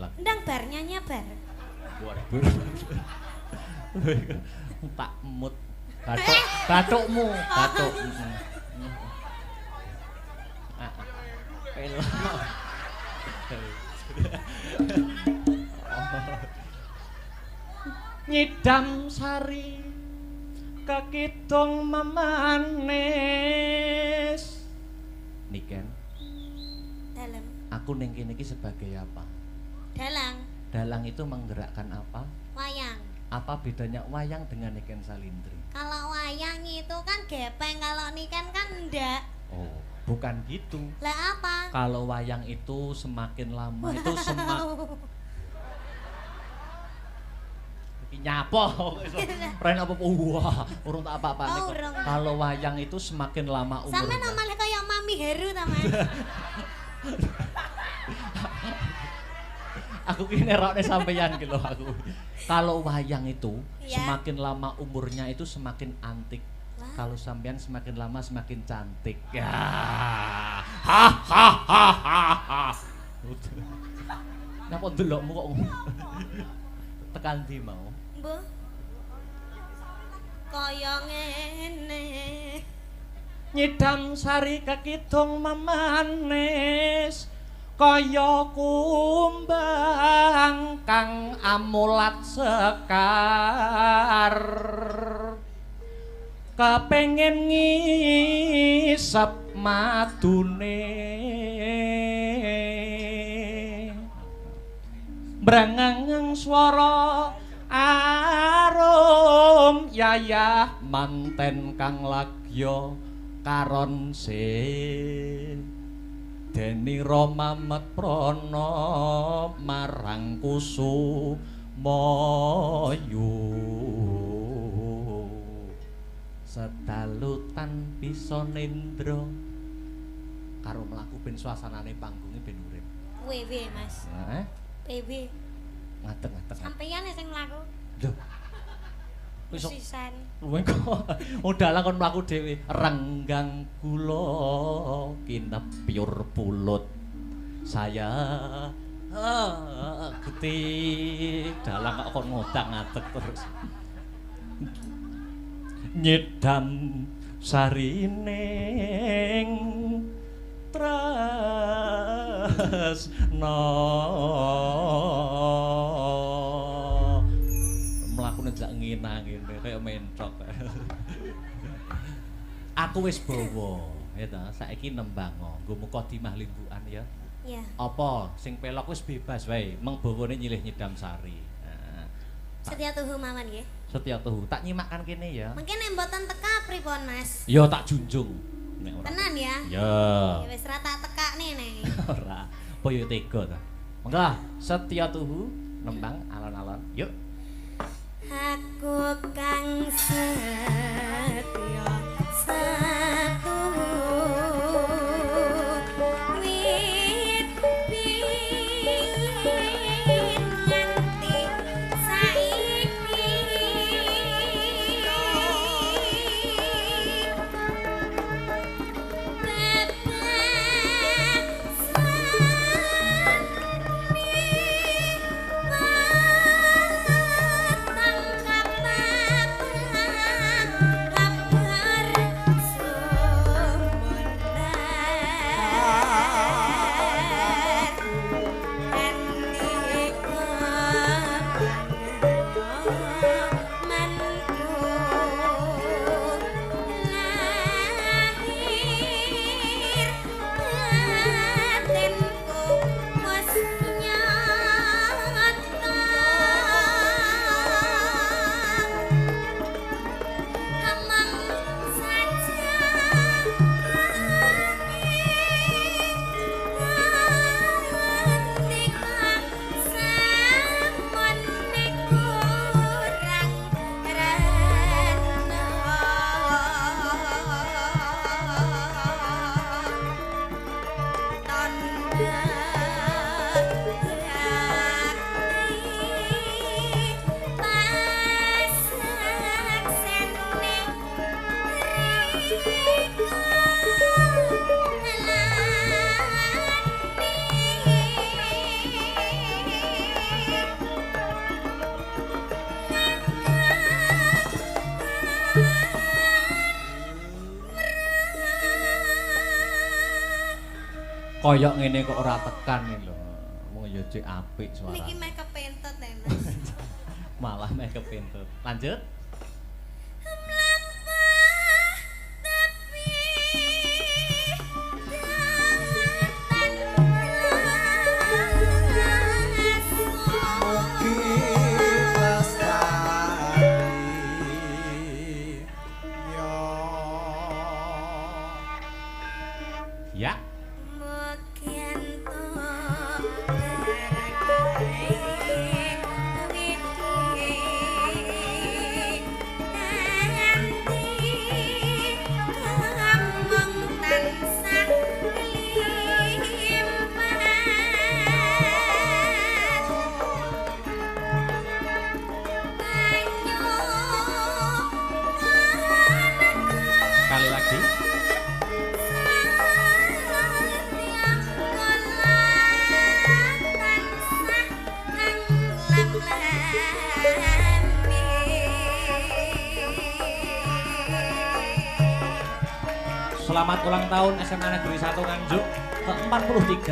banget. Ndang bar nyanyi bar. Waduh. Tak mut. Batukmu, batuk. Pelok. Nyidam sari kekidung memanis. Niken. Dalam. Aku ning kene iki sebagai apa? Dalang. Dalang itu menggerakkan apa? Wayang. Apa bedanya wayang dengan Niken Salindri? Kalau wayang itu kan gepeng, kalau niken kan enggak. Oh, bukan gitu. Lah apa? Kalau wayang itu semakin lama itu nyapo. Ren apa wah, urung tak apa-apa Oh, nih. Kalau wayang itu semakin lama umurnya. Sama namanya kayak Mami Heru ta, Mas. Aku ki nerokne sampeyan ki lho aku. Kalau wayang itu Ya. semakin lama umurnya itu semakin antik. Wah. Kalau sampeyan semakin lama semakin cantik. Ya. Ha ha ha ha ha. Napa ndelokmu kok tekan ndi mau? Mbah. Kaya ngene. Nyidam sari kekidung memanis kaya kumbang kang amulat sekar kepengin ngisep madune brengeng swara arum yayah manten kang lagya karon se deni Ramamet prana marang Kusumayu sedalutan bisa nendra karo mlaku ben suasanane panggunge ben urip. WW, Mas. Heeh. PW. Ngadeg-ngadeg. Sampeyan sing mlaku. Lho. Wis Sisan. luwih kok udalah kon mlaku dhewe renggang kula kinepyur pulut saya ketik dalang kok kon ngodang-ngadeg terus nyedam sarining tresna mlakune jak nginang ngene kaya mentok. Aku wis bawa ya ta, saiki nembang nggo muka dimah limbukan ya. Iya. Apa sing pelok wis bebas wae, meng bawane nyilih nyidam sari. Setia tuhu mawon nggih. Setia tuhu, tak nyimakkan kene ya. Mungkin nek mboten teka pripun, Mas? Ya tak junjung. Nek ora. Tenan ya? Ya. Ya wis ra tak tekakne nek. Ora. Apa yo tega ta. Mengko setia tuhu nembang alon-alon. Yuk. Aku kang setya satu wit biyen nganti saiki koyok ngene kok ora tekan iki lho. Wong ya cek apik suara. Niki meh kepentet ya, Mas. Malah meh kepentut. Lanjut. Ya. Sekali lagi. Selamat ulang tahun SMA Negeri 1 Nganjuk ke-43.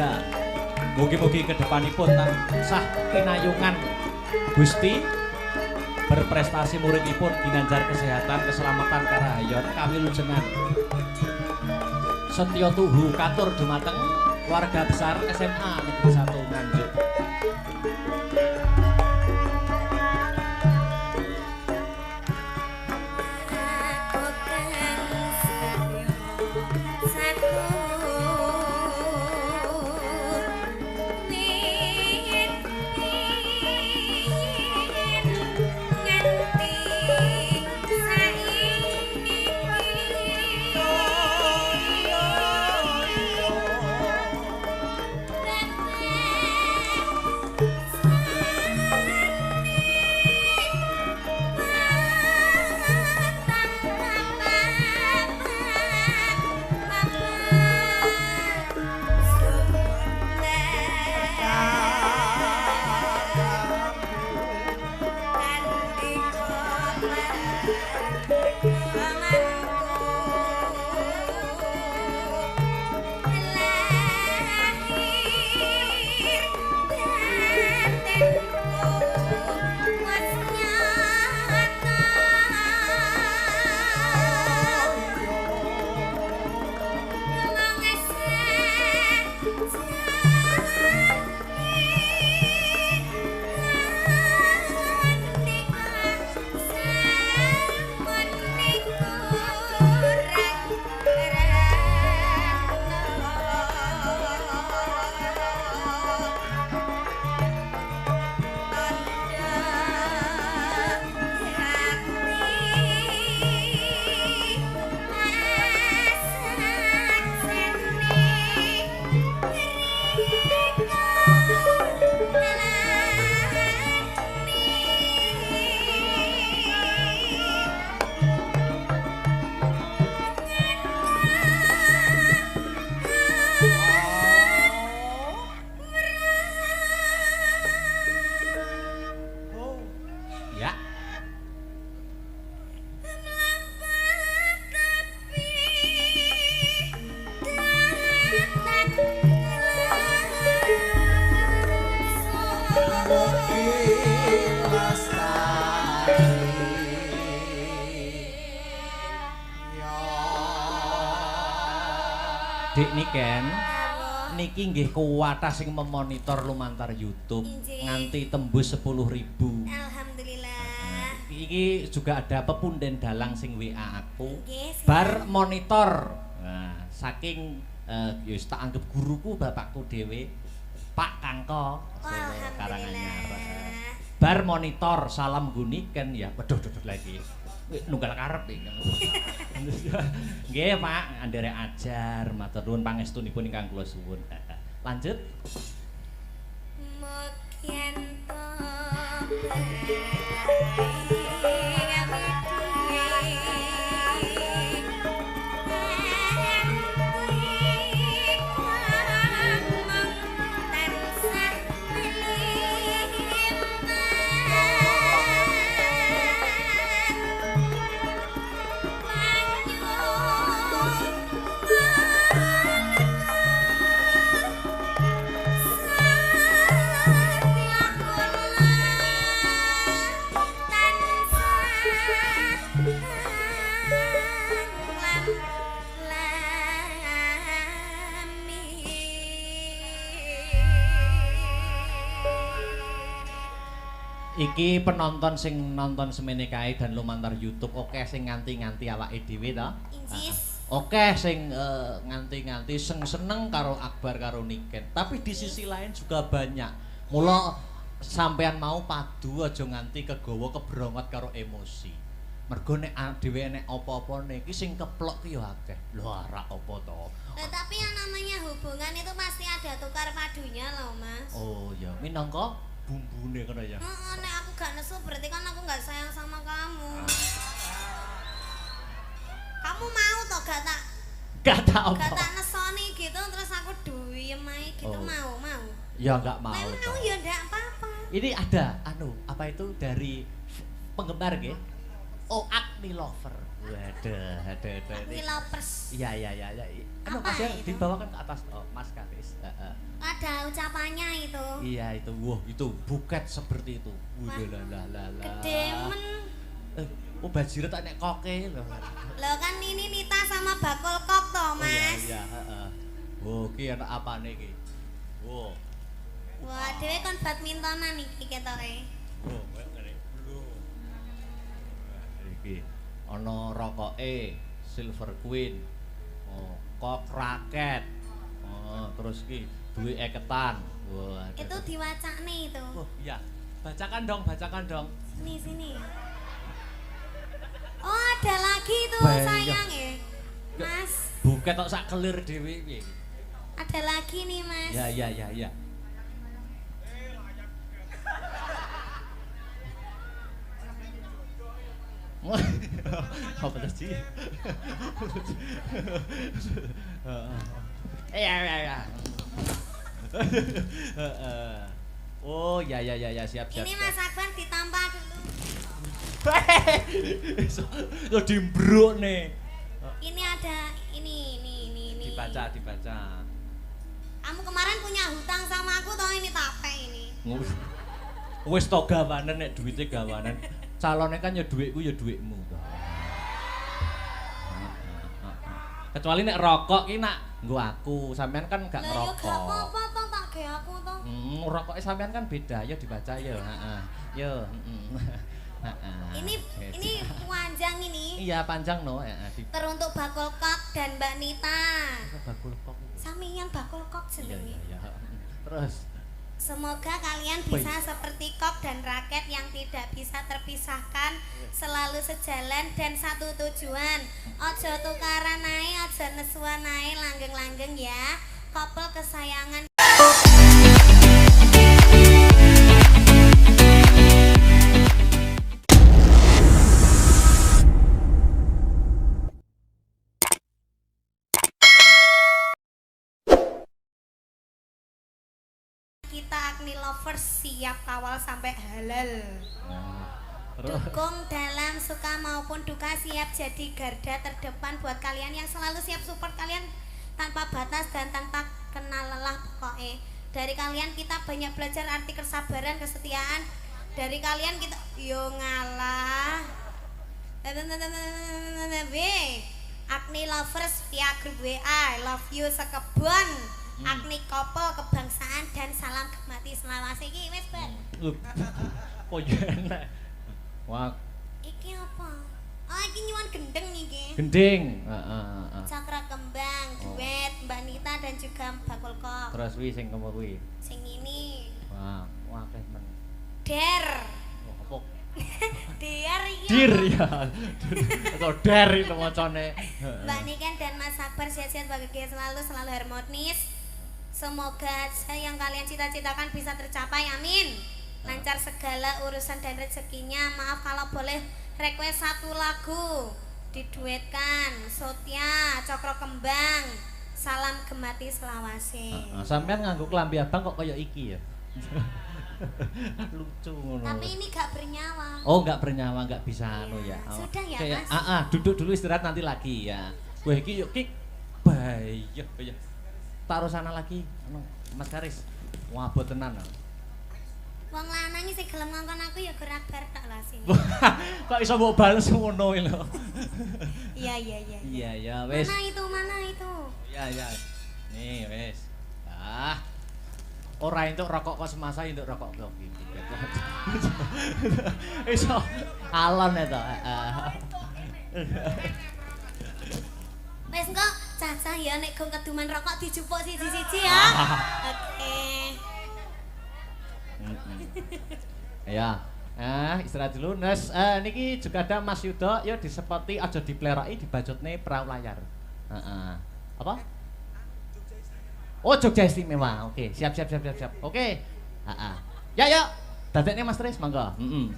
Mugi-mugi kedepanipun tansah pinayungan Gusti berprestasi muridipun ginanjar kesehatan, keselamatan karahayon, kawilujengan. Setya tuhu katur dumateng warga besar SMA Negeri 1 Nganjuk. Dik Niken, niki nggih kuwatah sing memonitor lumantar YouTube nganti tembus 10.000. Alhamdulillah. Iki juga ada pepunden dalang sing WA aku. Nggih, Bar monitor. Nah, saking ya tak anggap guruku bapakku dhewe, Pak Kangko, Karanganyar. Bar monitor salam Guniken ya. Waduh lagi. Nunggal karep iki. Nggih, Pak, anderek ajar, matur nuwun pangestunipun ingkang kula suwun. Lanjut. Iki penonton sing nonton semene kae dan lumantar YouTube oke sing nganti-nganti awake dhewe to. Incis. Oke sing nganti-nganti seneng karo Akbar karo Niken. Tapi di sisi lain juga banyak. Mula sampean mau padu aja nganti kegawa kebrongot karo emosi. Mergo nek dhewe nek apa-apane iki sing keplok ki ya akeh. Lho ora apa to. Tapi yang namanya hubungan itu pasti ada tukar padunya loh, Mas. Oh ya, minangka bumbune kono ya. Heeh, nek aku gak nesu berarti kan aku gak sayang sama kamu. Kamu mau toh gak tak nesoni gitu terus aku duyem ae gitu mau. Ya enggak mau. Mau ya ndak apa-apa. Ini ada apa itu dari penggemar nggih? Oh, Agni Lover. Waduh, ada. Agni Lovers. Iya. Apa Mas ya itu? dibawakan ke atas. Oh, Mas Karis. Ada ucapannya itu. Iya itu, wah itu buket seperti itu. Gede men. Oh bajirat tak nek koke lho. Loh kan ini Nita sama bakul kok toh, Mas. Oh iya, heeh. Oh, ki anak apane iki? Wow. Wah, dhewe kon badmintonan iki ketoke. Oh, koyo ngene. Iki ana rokoke Silver Queen. Oh, kok raket. Oh, terus ki duwe eketan. Wah. Itu diwacane itu. Oh, iya. Bacakan dong. Sini. Oh, ada lagi tuh sayang ya. Mas. Buket tok sak kelir dhewe piye. Ada lagi nih, Mas. Ya. Apa tuh sih? Ya. Oh, ya siap. Ini Mas Akbar ditampar dulu. Lo dimbruk nih. Ini ada ini. Dibaca. Kamu kemarin punya hutang sama aku toh ini tape ini. Wis to gawanen nek duwite gawanen. Calone kan ya dhuwitku ya dhuwitmu to. Kecuali nek rokok ki nak nggo aku, sampean kan gak ngerokok. Lah ya gak apa-apa toh tak ge aku toh. Rokoke sampean kan beda ya dibaca ya, heeh. Yo, Ini panjang ini. Iya, panjang no, Teruntuk Bakul Kok dan Mbak Nita. Bakul Kok. Samian Bakul Kok jenenge. Iya. Terus semoga kalian bisa seperti Kok dan Raket yang tidak bisa terpisahkan, selalu sejalan dan satu tujuan. Ojo tukaran ae, ojo nesuan ae, langgeng-langgeng ya. Couple kesayangan. Kita Agni Lovers siap kawal sampai halal. Dukung dalam suka maupun duka, siap jadi garda terdepan buat kalian yang selalu siap support kalian tanpa batas dan tanpa kenal lelah pokoknya. Dari kalian kita banyak belajar arti kesabaran, kesetiaan. Dari kalian kita yo ngalah. Agni Lovers via grup WA, love you sekebon. Agni Couple kebangsaan dan salam kemati selawase iki wis bar. Oh ya enak. Wah. Iki apa? Oh iki nyuwun gendeng iki. Gending. Cakra kembang, duet Mbak Nita dan juga Bakul Kok. Terus wi sing kemo kuwi. Sing ini. Wah, akeh men. Der. Apa? Der iki. Dir ya. Atau der itu macane. Mbak Niken dan Mas Akbar sehat-sehat bahagia selalu harmonis. Semoga yang kalian cita-citakan bisa tercapai, amin. Lancar segala urusan dan rezekinya. Maaf kalau boleh request satu lagu diduetkan. Sotia, Cokro Kembang, salam gemati selawase. Sampean nganggo klambi abang kok kaya iki ya. Lucu ngono. Tapi ini gak bernyawa. Oh, enggak bernyawa, enggak bisa anu ya. Sudah ya, kayak, Mas. Duduk dulu istirahat nanti lagi ya. Wah, iki yuk ki. Bahaya. Taruh sana lagi, Mas Karis. Wah, abot tenan. Wong lanang sing gelem ngongkon aku ya gerak-bar tok lah sini. Kok iso mbok bales ngono lho. Iya. Iya, wis. Mana itu? Iya. Nih, wis. Ora entuk rokok kok semasa entuk rokok kopi. Iso alon to. Wes engko Caca ya nek gong keduman rokok dijupuk siji-siji ya. Oke. Ya. Istirahat dulu. Nes niki juga ada Mas Yudo, ya disepoti aja dipleroki dibajutne perahu layar. Heeh. Apa? Oh, Jogja Istimewa. Oke, siap. Oke. Heeh. Ya, yuk. Dadekne Mas Tris, monggo. Heeh.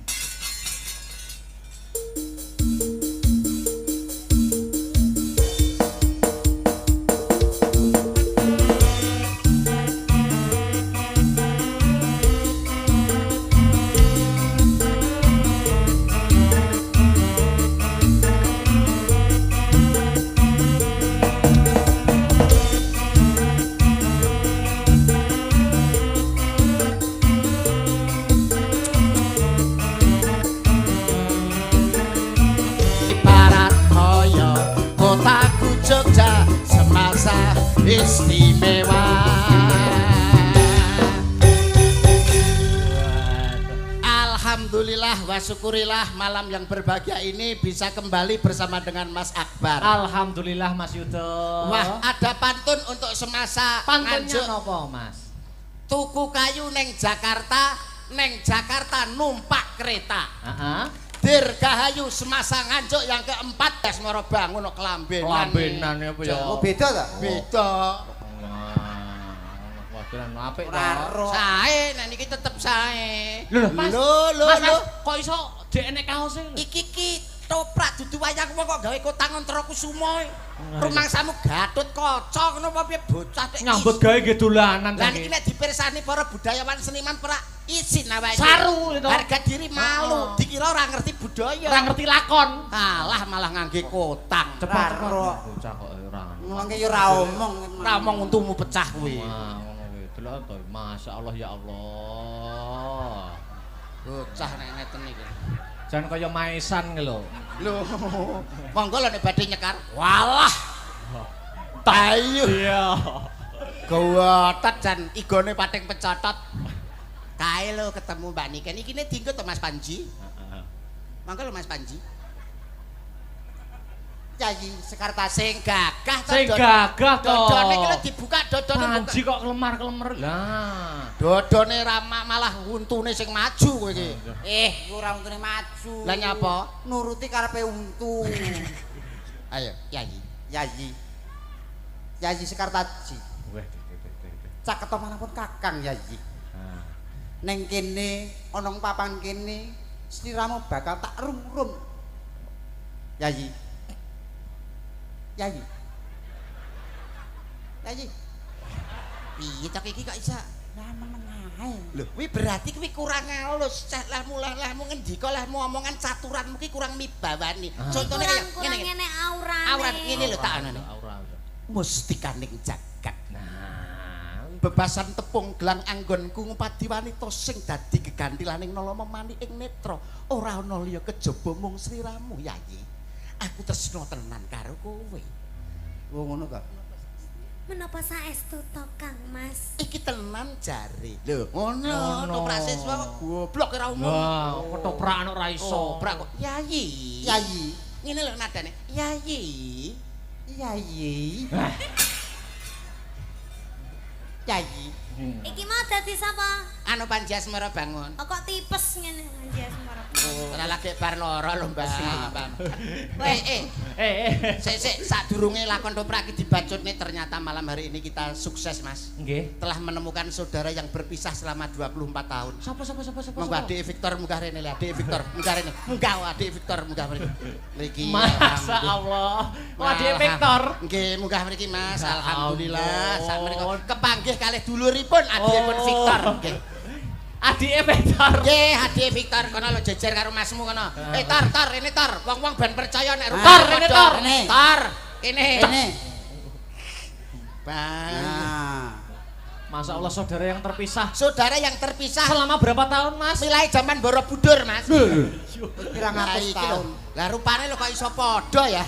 Istimewa. Alhamdulillah wa syukurillah malam yang berbahagia ini bisa kembali bersama dengan Mas Akbar. Alhamdulillah Mas Yudo. Wah, ada pantun untuk semasa pantunnya nopo Mas? Tuku kayu neng Jakarta numpak kereta. Dirgahayu semasa nganjuk yang keempat des moro bangun no kelambenan. Kelambenan apa ya? Oh beda ta? Beda. Waduh apik to. Sae nek niki tetep sae. Lho Mas. Mas kok iso dhek enek kaose lho. Iki toprak dudu wayang kok gawe kotang Antara Kusuma. Rumangsamu Gatut Kaca ngono apa piye bocah tek. Nyambut gawe nggih dolanan. Lah niki nek dipirsani para budayawan seniman pra izin awake. Saru itu. Harga diri malu, dikira ora ngerti budaya. Ora ngerti lakon. Alah malah ngangge kotang. Cepet bocah kok ora. Ngangge ya ora omong. Ora omong untumu pecah kuwi. Wah, ngono kuwi. Delok to, masyaallah ya Allah. Bocah nek ngeten iki. Jan kaya maesan ki lho. Lho, monggo lho nek badhe nyekar. Walah. Tayu. Iya. Gawatet jan igone pating pecotot. Kae lho ketemu Mbak Niken iki ne dienggo to Mas Panji. Heeh. Monggo lho Mas Panji. Yayi Sekarta sing gagah to. Sing gagah to. Dodone iki lho dibuka dodone. Panji kok kelemar-kelemar. Lah. Dodone ramak malah untune sing maju kowe iki. Ora untune maju. Lah nyapa? Nuruti karepe untu. Ayo, Yayi. Yayi Sekartaji. Weh. Caketa manapun Kakang Yayi. Neng kene ana papan kene sliramu bakal tak rum-rum. Yayi. Piye cak iki kok iso? Lah menengae. Lho, kuwi berarti kuwi kurang halus. Cah lahmu ngendika lahmu omongan caturanmu ki kurang mibawani. Contone kaya ngene aurane. Aurat ngene lho tak anane. Aura. Mustikaning jagat. Nah, bebasan tepung gelang anggonku ngupadi wanita sing dadi gegantilaning nalama mani ing netra. Ora ana liya kejaba mung sliramu, Yayi. Aku tresna tenan karo kowe. Oh ngono ta. Menapa saestu to Kang Mas? Iki tenan jare. Lho, ngono. Toprak siswa kok goblok ora umum. Wah, ketoprak ora iso. Toprak kok. Yayi. Ngene lho nadane. Yayi. Iki mau dadi sapa? Anu Panji Asmara bangun. Kok tipes ngene Panji Asmara. Ora lagi bar lara lho, Mbak. Sik sadurunge lakon toprak iki dibacutne ternyata malam hari ini kita sukses, Mas. Nggih. Telah menemukan saudara yang berpisah selama 24 tahun. Sapa? Monggo Adik Victor munggah rene lho, Adik Victor munggah rene. Munggah Adik Victor munggah mriki. Mriki. Masa Allah. Adik Victor. Nggih, munggah mriki Mas. Alhamdulillah. Sak menika kepanggih kalih duluripun adikipun Victor. Nggih. Adik Victor. Nggih, Adik Victor kono lho jejer karo masmu kono. Tor, rene Tor. Wong-wong ben percaya nek Tor, rene Tor. Tor, kene. Nah. Masa Allah saudara yang terpisah. Saudara yang terpisah Selama berapa tahun, Mas? mulai zaman Borobudur, Mas. Pirang atus tahun. Lah rupane lho kok iso padha ya.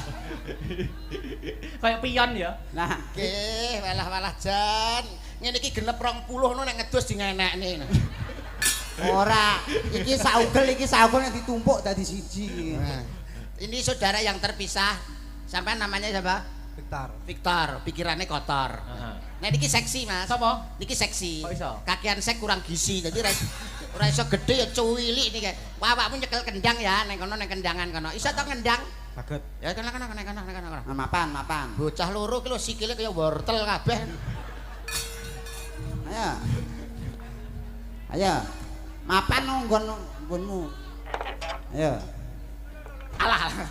Kayak pion ya. Nah, Nggih, walah Jan. Ngene iki genep 20 no nek ngedus di ngenekne. Ora, iki saugel yang ditumpuk dadi siji. Nah, ini saudara yang terpisah. Sampai namanya siapa? Victor, pikirannya kotor. Nah niki seksi Mas. Sapa? Niki seksi. Kok iso? Kakian sek kurang gizi. Dadi ora iso gede ya cuwili niki. Awakmu nyekel kendang ya ning kono ning kendangan kono. Iso to kendang? Saged. Ya kono. Mapan. Bocah loro ki lho sikile kaya wortel kabeh. Ayo. Mapan nggonmu. Ayo. Alah.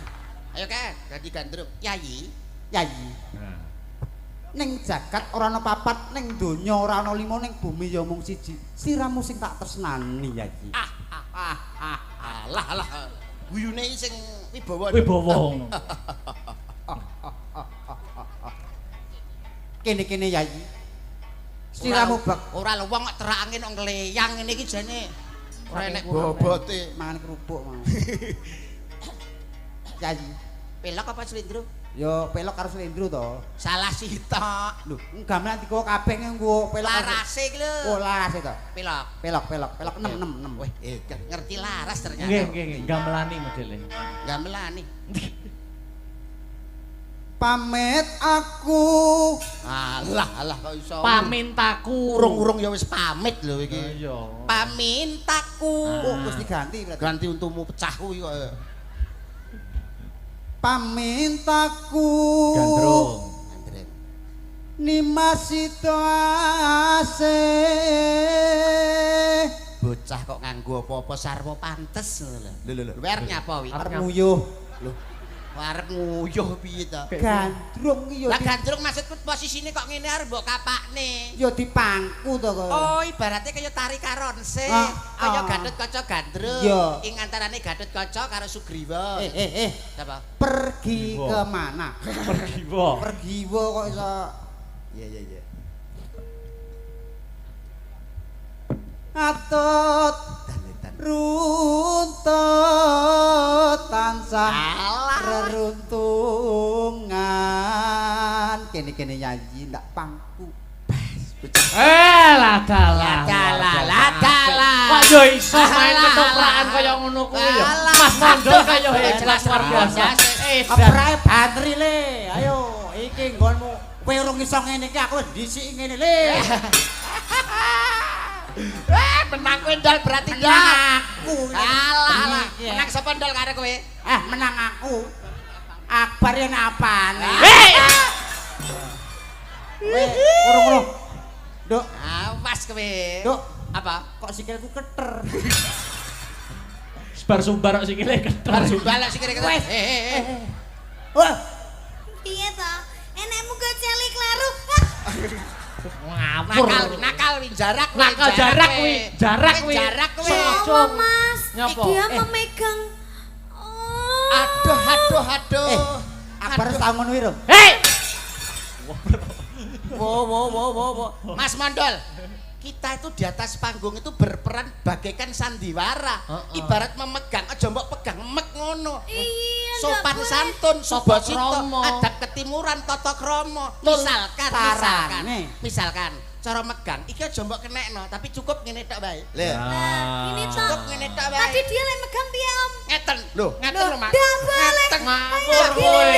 Ayo ke, dadi gandrung. Yayi. Ning jagat ora ana papat, ning donya ora ana 5, ning bumi ya mung siji. Siramu sing tak tresnani, Yayi. Alah. Guyune sing wibawa. Wibawa. Kene Yayi. Siramu bak ora lho wong kok terakane nang gleyang ngene iki jane ora enek bobote. Mangan kerupuk mau. Yayi. Pelok apa slendro? Yo pelok karo slendro to. Salah sitok. Lho, gamelan dikowo kabeh nggo pelok. Larase iki lho. Oh, larase to. Pelok 6. Weh, ngerti laras ternyata. Nggih, gamelani modele. Gamelani. Pamit aku. Alah kok iso. Pamintaku. Urung-urung ya wis pamit lho iki. Iya. Pamintaku. Oh, wis diganti berarti. Ganti untumu pecah kuwi kok. Pamintaku. Gandrung. Nimasito ase. Bocah kok nganggo apa-apa sarwa pantes lho. Lho. Wer nyapa wi? Arep nguyuh. Lho. Arep nguyuh piye to? Gandrung iki Lah gandrung maksudku posisine kok ngene arep mbok kapakne. ya dipangku to kok. Oh, ibaratnya kaya tari karonse. Kaya Gatut Kaca Gandrung. Ing antarane Gatut Kaca karo Sugriwa. Siapa? Pergi kemana? Pergiwa kok iso. Iya. Atut runtut tansah reruntungan kene nyanyi ndak pangku Ladalah. Kok yo iso main ketoprakan kaya ngono kuwi ya. Mas Mondol kaya jelas luar biasa. Aprae bantri le. Ayo iki nggonmu. Kowe urung iso ngene iki aku dhisik ngene le. Menang kowe ndal berarti aku. Alah. Menang sapa ndal karo kowe? Menang aku. Akbar yen apane? Urung. Duk, Awas kowe. Duk, apa? kok sikilku keter. Sebar sumbar kok sikile keter. Balak sikile keter. Wah, Piye to? Enekmu go celi kleru. Ngapur. Nakal wi jarak kuwi. Sopo Mas? Nyapa? Dia memegang. Aduh. Akbar tau ngono wi, Rom. Hei! Wo. Mas Mondol. Kita itu di atas panggung itu berperan bagaikan sandiwara. Ibarat memegang, aja mbok pegang mek ngono. Iya. Sopan santun, sobo sito, adab ketimuran, tata krama. Misalkan cara megang iki aja mbok kenekno, tapi cukup ngene tok bae. Ini toh. Cukup ngene tok bae. Tadi dia lek megang piye Om? Ngeten. Lho, ngeten lho, Mas. Ngeten. Ngapur kowe.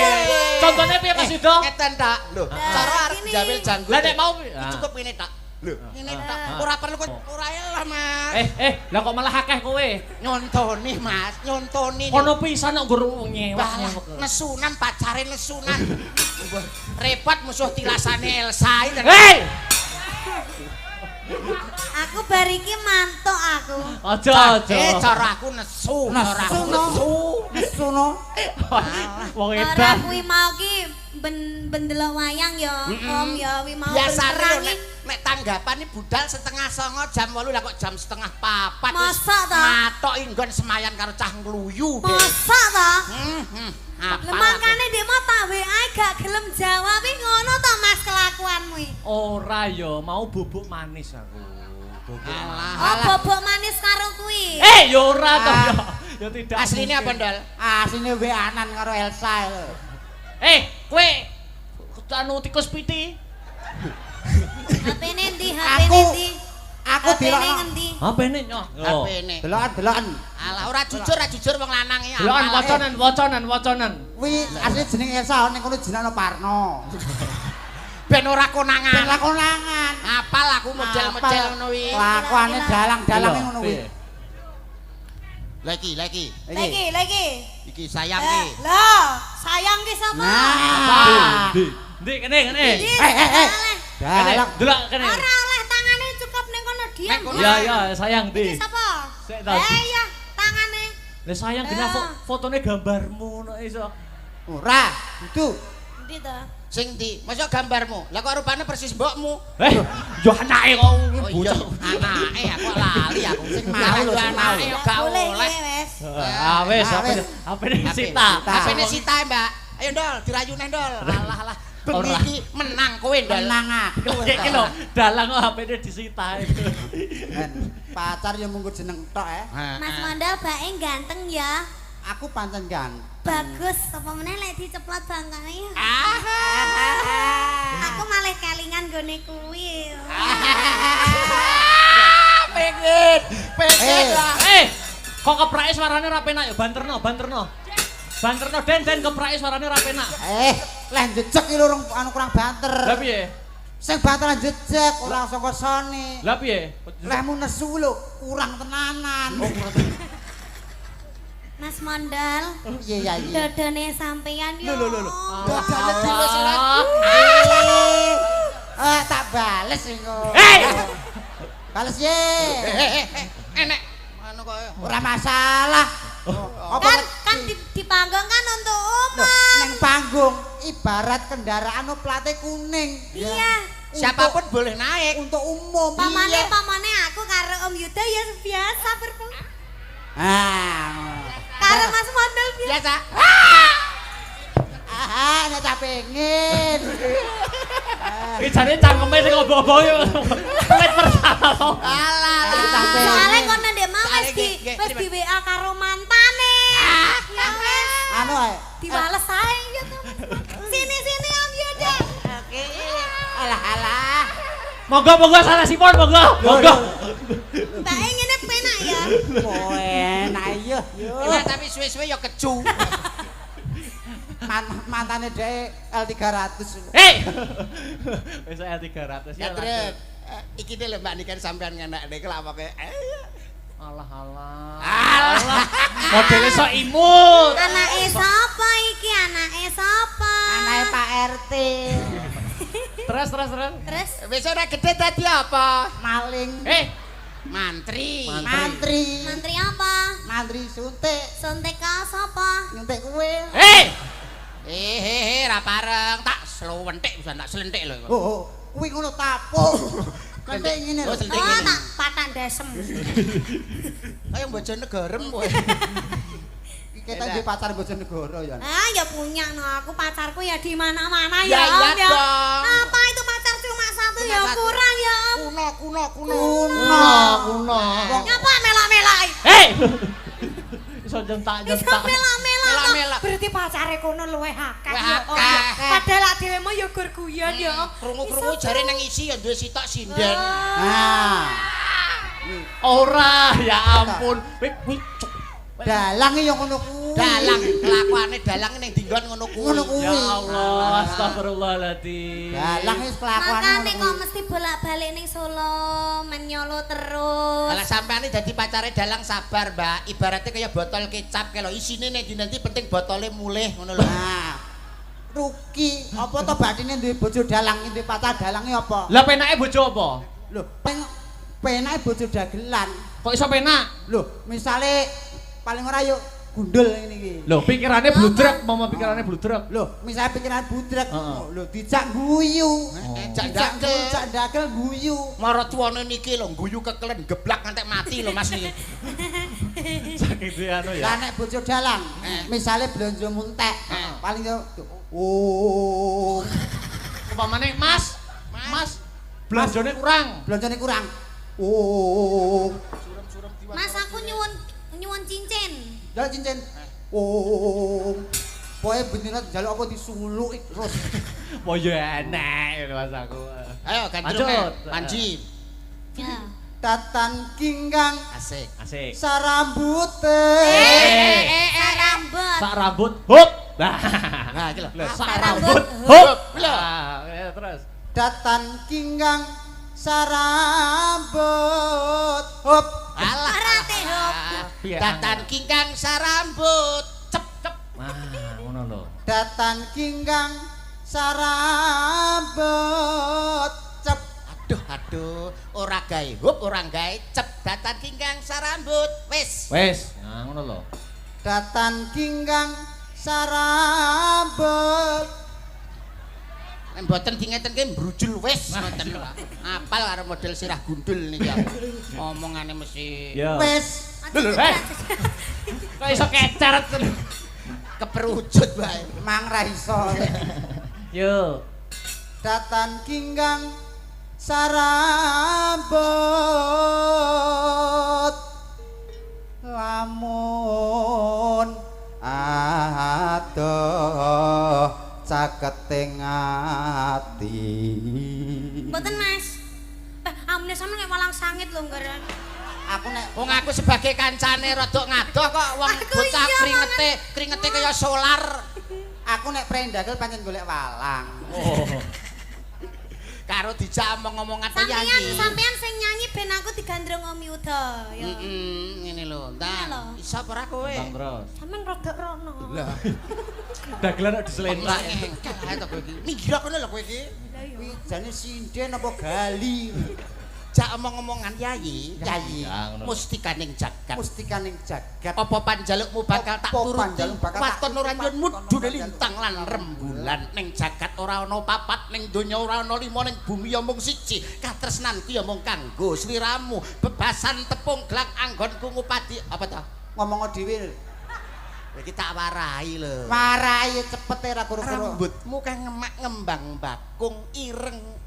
Contone piye Mas Yudo? Ngeten tok. Lho, cara arep jamil janggut. Lah nek mau cukup ngene tok. Lho, ngene tok. Ora perlu ora lah, Mas. Lah kok malah akeh kowe? Nyontoni, Mas, nyontoni. Kono pisan kok guru nyewak. Nesunan pacare nesunan. Repot musuh tilasane Elsa iki. Hei! Aku bar iki mantuk aku. Aja. Cara aku nesu, cara aku Nesu no. Wong Ora edan. kuwi mau ki bendelok wayang ya, Om ya wi mau biasane nek tanggapane budal 3:30 jam 8 lah kok jam 3:30. Masa ta? Matok inggon semayan karo cah ngluyu. Masa ta? Makane Dek mau tak WA gak gelem jawab iki ngono to Mas kelakuanmu iki. Ora ya, mau bubuk manis aku. Bobok manis karo kuwi. Ya ora to ya. Ya tidak. asline apa, Ndol? Asline WA-an karo Elsa. Kowe anu tikus piti. HP-ne ndi? HP-ne ndi? Aku HP-ne ngendi? HP-ne nyoh. HP-ne. Delokan. Alah ora jujur wong lanang iki. Delokan wacanan. Kuwi asli jeneng Elsa ning kono jenenge Parno. Ben ora konangan. Ben konangan. Apal aku model-model ngono kuwi. Kelakuane dalang-dalange ngono kuwi. Lagi. Iki sayang ki. Lah, sayang ki sapa? Nah. Ndi kene. Dalang. Delok kene. Ora oleh tangane cukup ning kono diam. Ya, sayang ndi. Iki sapa? Sik ta. Ya, tangane. Lah sayang kena fotone gambarmu nek iso. Ora, itu. Endi to? Sing ndi? Masa gambarmu? Lah kok rupane persis mbokmu. Yo anake kok Bocah anake aku lali aku. Sing mau lho anake yo gak oleh. Wes. Wis HP-ne Sita. HP-ne Sita, Mbak. Ayo ndol, dirayune ndol. Alah. Bengi iki menang kowe ndol. Menang aku. Iki lho, dalang kok HP-ne disita. Pacar yo munggo jeneng tok Mas Mondal bae ganteng ya. Aku pancen ganteng. Bagus, apa meneh lek diceplot bangkane. Aku malah kelingan gone kuwi. Pengen lah. Kok keprake suarane ora penak ya banterno. Banterno den keprake suarane ora penak. Leh jejeg iki lho kurang banter. Lah piye? Sing banter jejeg ora saka sone. Lah piye? Lehmu nesu lho kurang tenanan. Mas Mondal. Iya. Dodone sampeyan yo. Dodone dulu tak bales engko. Bales ye. Enek anu kok Ora masalah. Kan di panggung kan untuk umum. Ning panggung ibarat kendaraan plate kuning. Iya. Siapapun boleh naik untuk umum. Pamane aku karo Om Yuda ya biasa karo Mas Mondal biasa. Nek tak pengen. Iki jane cangkeme sing obo-obo yo. Wis pertama. Alah. Soale kono ndek mau wis di WA karo mantane. Ya wis. Anu ae. Dibales ae ya to. Sini Om Yuda. Oke. Alah. Monggo salah sipon monggo. Mbak ngene penak ya. Enak iya. Enak tapi suwe-suwe ya keju. Mantane dhek L300. Wis L300 ya. Terus iki lho Mbak Niken sampean ngenekne kelapoke. Alah. Modele sok imut. Anake sapa iki? Anake sapa? Anake Pak RT. Terus. Wis ora gede dadi apa? Maling. Mantri. Mantri apa? Mantri suntik. Suntik ka sapa? Nyuntik kowe. Ra pareng tak slewentik bisa tak selentik lho. Kuwi ngono tapuk. Kentek ngene lho. Tak patak desem. Kayak Bojonegarem kowe. Kita di pacar Bojonegoro ya. Ya punya aku pacarku ya di mana-mana ya. ya. Iya dong. Apa itu pacar cuma satu ya kurang ya Om. Kuno. Nyapa melak-melak. Iso jentak. Melak-melak. Berarti pacare kono luwih akeh ya Om. Padahal lak dhewe mah ya gur guyon ya. Krungu-krungu jare nang isi ya duwe sitok sinden. Ora, ya ampun. Dalang yo ngono kuwi. Dalang kelakuane dalang ning dinggon ngono kuwi. Ya Allah, astagfirullahaladzim. Dalang wis kelakuane. Makane kok mesti bolak-balik ning Solo, menyolo terus. Lah sampeane dadi pacare dalang sabar, Mbak. Ibaratnya kaya botol kecap kalau isine nek nanti penting botole mulih ngono lho. Ruki, apa to bathine duwe bojo dalang, duwe pacar dalange apa? Lah penake bojo apa? Lho, penake bojo dagelan. Kok iso penak? Lho, misale paling ora yo gundul ngene iki. Lho, pikirannya bludrek, pikirannya bludrek. Lho, misale pikiran budrek, lho dijak guyu. Jak dagel guyu. Marot tuwane niki lho guyu kekelen geblak ngantek mati lho Mas niki. Saking anu ya. Lah nek bojo dalang, misale blonjo muntek, paling yo Upamane Mas, belanjane kurang. Mas aku nyuwun cincin. Njaluk cincin. Pokoke bendina njaluk apa disuluk terus. Oh ya enak Mas aku. Ayo ganti Panji. Ya. Datan kinggang asik sarambute sak rambut hop nah iki lho sak rambut hop terus datan kinggang sarambut hop alah datan kinggang sarambut cep ngono lho datan kinggang sarambut cep aduh ora gawe hop ora gawe cep datan kinggang sarambut wis nah ngono lho datan kinggang sarambut nek mboten dingeten ki mbrujul wis ngoten lho apal karo model sirah gundul niki omongane mesti wis kok iso keceret keperucut bae mang ra iso yo datan kinggang sarambut lamun adoh caketing ati mboten Mas amune sampe nek malang sangit lho nggaran aku nek wong aku sebagai kancane rada ngadoh kok wong bocah kringete kaya solar aku nek prendagel pancen golek walang karo dijak omong-omongan penyanyi. Sampeyan sing nyanyi ben aku digandrung Om Yuda ya. Ngene lho, Tang. Iso ora kowe? Sampeyan rada rono. Lah. Dagelan kok diselentak. Ayo to kowe iki. Minggir kono lho kowe iki. Kuwi jane sinden apa gali? Jak omong-omongan Yayi, mustikaning jagat. Mustikaning jagat. Apa panjalukmu bakal tak turuti? Waton ora nyun mudune lintang lan rembulan ning jagat ora ana papat ning donya ora ana lima ning bumi ya mung siji. Katresnanku ya mung kanggo sliramu. Bebasan tepung glak anggonku ngupadi apa ta? Ngomong dhewe. Iki tak warai lho. Warai cepet ora karo-karo. Rambutmu kang ngemak ngembang bakung ireng.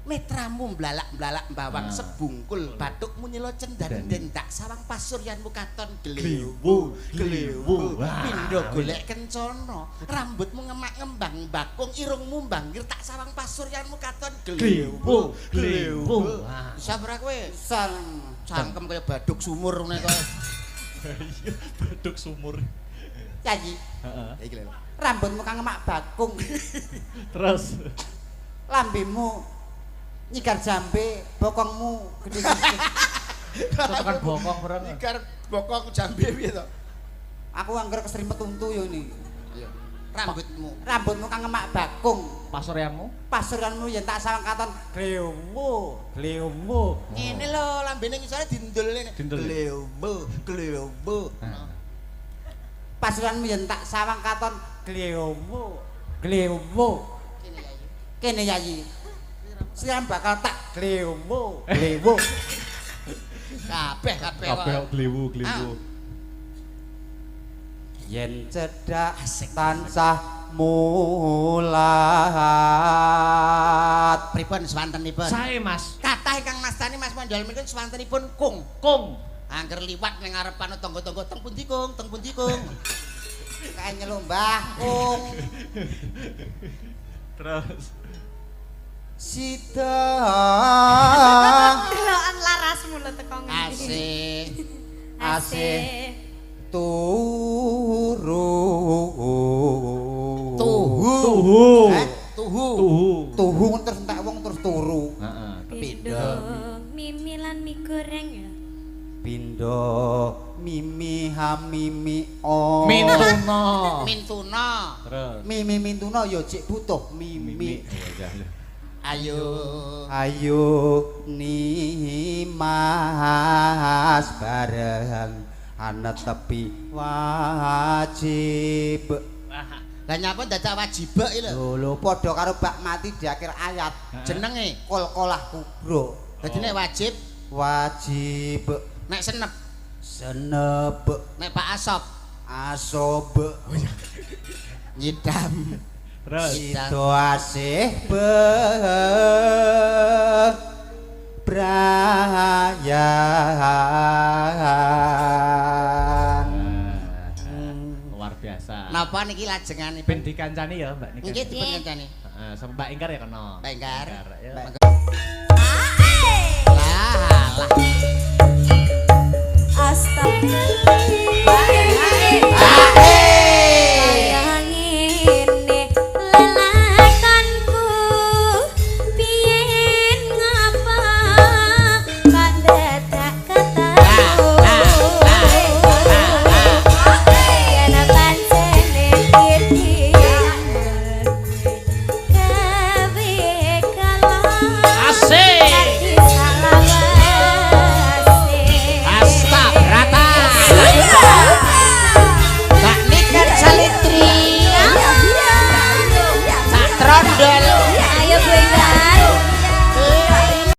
Metramu mblalak-mblalak bawang sebungkul batukmu nyelo cendandeng tak sawang pasuryanmu katon glewu pindho golek kencana rambutmu ngemak ngembang bakung irungmu mbangkir tak sawang pasuryanmu katon glewu bisa ora kowe cangkem kaya baduk sumur ngene kok baduk sumur Yayi iki lho rambutmu kang ngemak bakung terus lambemu nyigar jambe bokongmu gede tekan bokong barang nyigar bokong jambe piye to aku angger keserimpet untu yo ini iya rambutmu kang ngemak bakung pasuryanmu yen tak sawang katon glewmu ngene lho lambene ngisore dindul glewmu pasuryanmu yen tak sawang katon glewmu kene Yayi siam bakal tak glewu kabeh glewu yen cedhak tansah mulat pripun swantenipun sae Mas kathah ingkang mastani Mas Mondol menika swantenipun kung angger liwat ning ngarepan tangga-tangga teng pundi kung kae nyelombah kung terus Sita Delokan larasmu lho teko ngene. Asih tuhu terus entek wong terus turu. Heeh. Pindho mimi lan mie goreng ya. Pindho mimi hamimi mintuna terus mintuna ya cek butuh mimi ayo nimas bareng ana tepi wajib lah nyapa dadak wajib iki lho lho padha karo bak mati di akhir ayat jenenge kol-kolah kubro dadi nek wajib nek senep Nek Pak asob nyidam terus itu asih bebrayan luar biasa napa niki lajenganipun ben dikancani ya Mbak Nika nggih dipun kancani heeh sama Mbak Ingkar ya kena Mbak Ingkar ya lah Astaga.